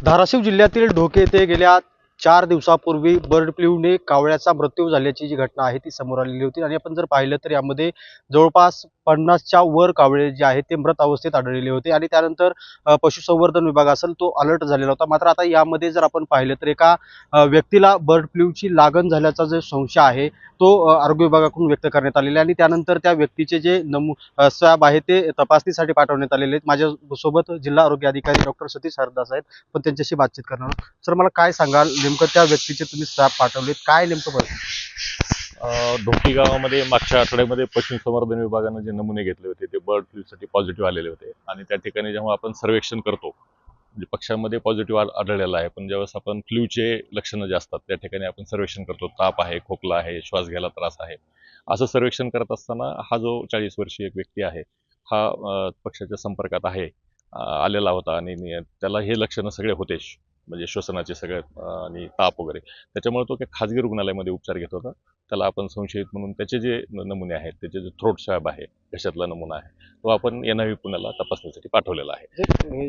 धाराशिव जिल्ह्यातील ढोके येथे गेल्या 4 दिवसापूर्वी बर्ड फ्लूने कावळ्याचा मृत्यू झाल्याची जी घटना आहे ती समोर आलेली होती आणि आपण जर पाहिलं तर यामध्ये जवळपास 50च्या वर कावळे जे आहेत ते मृत अवस्थेत आढळलेले होते आणि त्यानंतर पशुसंवर्धन विभाग असेल तो अलर्ट झालेला होता. मात्र आता यामध्ये जर आपण पाहिलं तर एका व्यक्तीला बर्ड फ्लूची लागण झाल्याचा जो संशय आहे तो आरोग्य विभागाकडून व्यक्त करण्यात आलेला आहे आणि त्यानंतर त्या व्यक्तीचे जे स्वॅब आहे ते तपासणीसाठी पाठवण्यात आलेले आहेत. माझ्यासोबत जिल्हा आरोग्य अधिकारी डॉक्टर सतीश हरदास आहेत, पण त्यांच्याशी बातचीत करणार आहोत. सर, मला काय सांगाल, नेमकं त्या व्यक्तीचे तुम्ही स्वॅब पाठवलेत, काय नेमकं ढोकी गावामध्ये मागच्या आठवड्यामध्ये पशुसंवर्धन विभागाने जे नमुने घेतले होते ते बर्ड फ्लूसाठी पॉझिटिव्ह आलेले होते आणि त्या ठिकाणी जेव्हा आपण सर्वेक्षण करतो म्हणजे पक्ष्यांमध्ये पॉझिटिव्ह आढळलेला आहे, पण ज्यावेळेस आपण फ्लूचे लक्षणं जे असतात त्या ठिकाणी आपण सर्वेक्षण करतो, ताप आहे, खोकला आहे, श्वास घ्यायला त्रास आहे, असं सर्वेक्षण करत असताना हा जो 40 वर्षीय एक व्यक्ती आहे हा पक्ष्याच्या संपर्कात आहे आलेला होता आणि त्याला हे लक्षणं सगळे होते, म्हणजे श्वसनाचे सगळे आणि ताप वगैरे. त्याच्यामुळे तो काही खाजगी रुग्णालयामध्ये उपचार घेत होता. त्याला आपण संशयित म्हणून त्याचे जे नमुने आहेत, त्याचे जे थ्रोट स्वॅब आहे, घशातला नमुना आहे, तो आपण NIV पुण्याला तपासणीसाठी पाठवलेला आहे.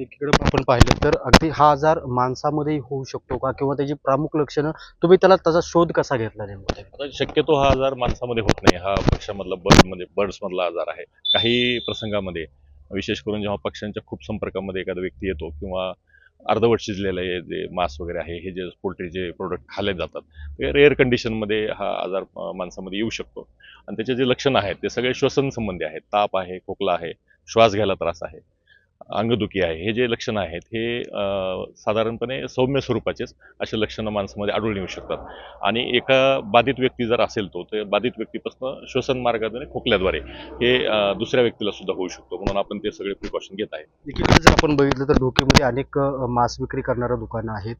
एकीकडे आपण पाहिलं तर अगदी हा आजार माणसामध्ये होऊ शकतो का, किंवा त्याची प्रमुख लक्षणं तुम्ही त्याचा शोध कसा घेतला नेमकं? आता शक्यतो हा आजार माणसामध्ये होत नाही, हा पक्ष्यामधला बर्ड्समधला आजार आहे. काही प्रसंगामध्ये विशेष करून जेव्हा पक्ष्यांच्या खूप संपर्कामध्ये एखादा व्यक्ती येतो किंवा अर्धवट शिजलेले जे मांस वगैरे आहे, हे जे पोल्ट्रीचे प्रोडक्ट खाल्ले जातात, ते रेअर कंडिशनमध्ये हा आजार माणसामध्ये येऊ शकतो आणि त्याचे जे लक्षणं आहेत ते सगळे श्वसन संबंधी आहेत. ताप आहे, खोकला आहे, श्वास घ्यायला त्रास आहे, अंगदुखी आहे, हे जे लक्षणं आहेत हे साधारणपणे सौम्य स्वरूपाचेच असे लक्षणं माणसामध्ये आढळून येऊ शकतात आणि एका बाधित व्यक्ती जर असेल ते बाधित व्यक्तीपासून श्वसन मार्गाद्वारे खोकल्याद्वारे हे दुसऱ्या व्यक्तीला सुद्धा होऊ शकतो, म्हणून आपण ते सगळे प्रिकॉशन घेत आहे. एकीकडे जर आपण बघितलं तर ढोकेमध्ये अनेक मांस विक्री करणारं दुकानं आहेत,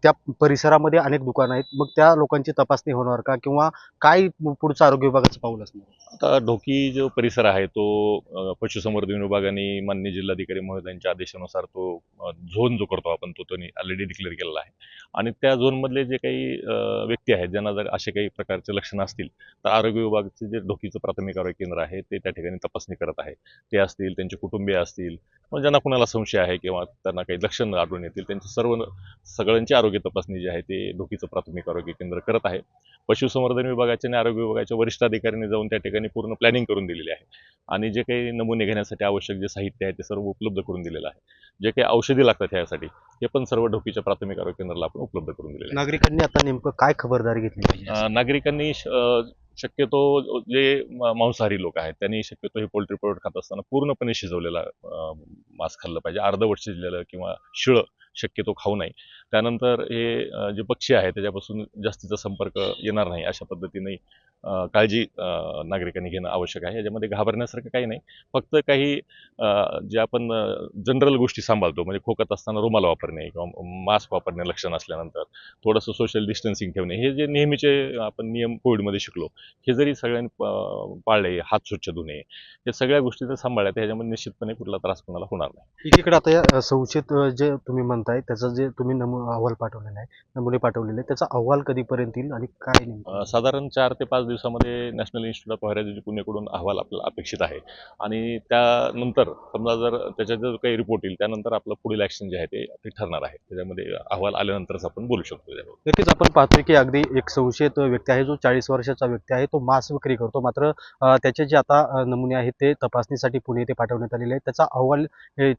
त्या परिसरामध्ये अनेक दुकानं आहेत. मग त्या लोकांची तपासणी होणार का, किंवा काय पुढचं आरोग्य विभागाचं पाऊल असणार? आता ढोकी जो परिसर आहे तो पशुसंवर्धन विभागाने माननीय जिल्हाधिकारी महोदयांच्या आदेशानुसार तो झोन जो करतो आपण तो त्यांनी ऑलरेडी डिक्लेअर केलेला आहे आणि त्या झोनमधले जे काही व्यक्ती आहेत ज्यांना जर असे काही प्रकारचे लक्षणं असतील तर आरोग्य विभागाचे जे ढोकीचं प्राथमिक आरोग्य केंद्र आहे ते त्या ठिकाणी तपासणी करत आहे. ते असतील, त्यांचे कुटुंबीय असतील, मग ज्यांना कुणाला संशय आहे किंवा त्यांना काही लक्षणं आढळून येतील त्यांची सगळ्यांची आरोग्य तपासणी जी आहे ते ढोकीचं प्राथमिक आरोग्य केंद्र करत आहे. पशुसंवर्धन विभागाच्या आणि आरोग्य विभागाच्या वरिष्ठ अधिकाऱ्यांनी जाऊन त्या ठिकाणी पूर्ण प्लॅनिंग करून दिलेली आहे आणि जे काही नमुने घेण्यासाठी आवश्यक जे साहित्य आहे ते सर्व उपलब्ध करून दिलेलं आहे. जे काही औषधी लागतात ह्यासाठी हे पण सर्व ढोकीच्या प्राथमिक आरोग्य केंद्राला आपण उपलब्ध करून दिलेलं आहे. नागरिकांनी आता नेमकं काय खबरदारी घेतली पाहिजे? नागरिकांनी शक्यतो जे मांसाहारी लोक आहेत त्यांनी शक्यतो हे पोल्ट्री प्रोडक्ट खात असताना पूर्णपणे शिजवलेला मांस खाल्लं पाहिजे. अर्धवट शिजलेलं किंवा शिळं शक्यतो खाऊ नये. त्यानंतर हे जे पक्षी आहे त्याच्यापासून जास्तीचा संपर्क येणार नाही अशा पद्धतीने काळजी नागरिकांनी घेणं आवश्यक आहे. याच्यामध्ये घाबरण्यासारखं काही नाही, फक्त काही जे आपण जनरल गोष्टी सांभाळतो म्हणजे खोकत असताना रुमाल वापरणे किंवा मास्क वापरणे लक्षण असल्यानंतर, थोडंसं सोशल डिस्टन्सिंग ठेवणे, हे जे नेहमीचे आपण नियम कोविडमध्ये शिकलो हे जरी सगळ्यांनी पाळले, हात स्वच्छ धुणे, हे सगळ्या गोष्टी जर सांभाळल्या तर ह्याच्यामध्ये निश्चितपणे कुठला त्रास कोणाला होणार नाही. एकीकडे आता या संशयित जे तुम्ही म्हणताय त्याचा जे तुम्ही अहवाल पाठवलेला आहे, नमुने पाठवलेले, त्याचा अहवाल कधीपर्यंत येईल आणि काय नेमकं? साधारण 4 ते 5 दिवसामध्ये नॅशनल इन्स्टिट्यूट ऑफ व्हायरॉलॉजी पुणेकडून अहवाल आपल्याला अपेक्षित आहे आणि त्यानंतर समजा जर त्याच्यात जर काही रिपोर्ट येईल त्यानंतर आपलं पुढील ॲक्शन जे आहे ते ठरणार आहे. त्याच्यामध्ये अहवाल आल्यानंतरच आपण बोलू शकतो. नक्कीच आपण पाहतोय की अगदी एक संशयित व्यक्ती आहे जो 40 वर्षाचा व्यक्ती आहे, तो मांस विक्री करतो. मात्र त्याचे जे आता नमुने आहेत ते तपासणीसाठी पुणे येथे पाठवण्यात आलेले आहेत. त्याचा अहवाल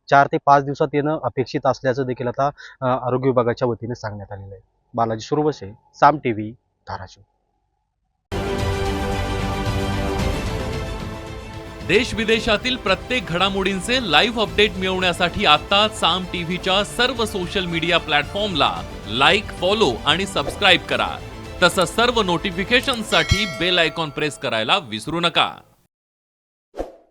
4 ते 5 दिवसात येणं अपेक्षित असल्याचं देखील आता आरोग्य विभागाच्या वतीने सांगण्यात आलेलं आहे. बालाजी सुरवसे, साम TV, धाराशिव. देश विदेशातील प्रत्येक घडामोडींचे लाईव्ह अपडेट मिळवण्यासाठी आता साम टीव्हीच्या सर्व सोशल मीडिया प्लॅटफॉर्मला लाईक, फॉलो आणि सबस्क्राईब करा. तसंच सर्व नोटिफिकेशनसाठी बेल आयकॉन प्रेस करायला विसरू नका.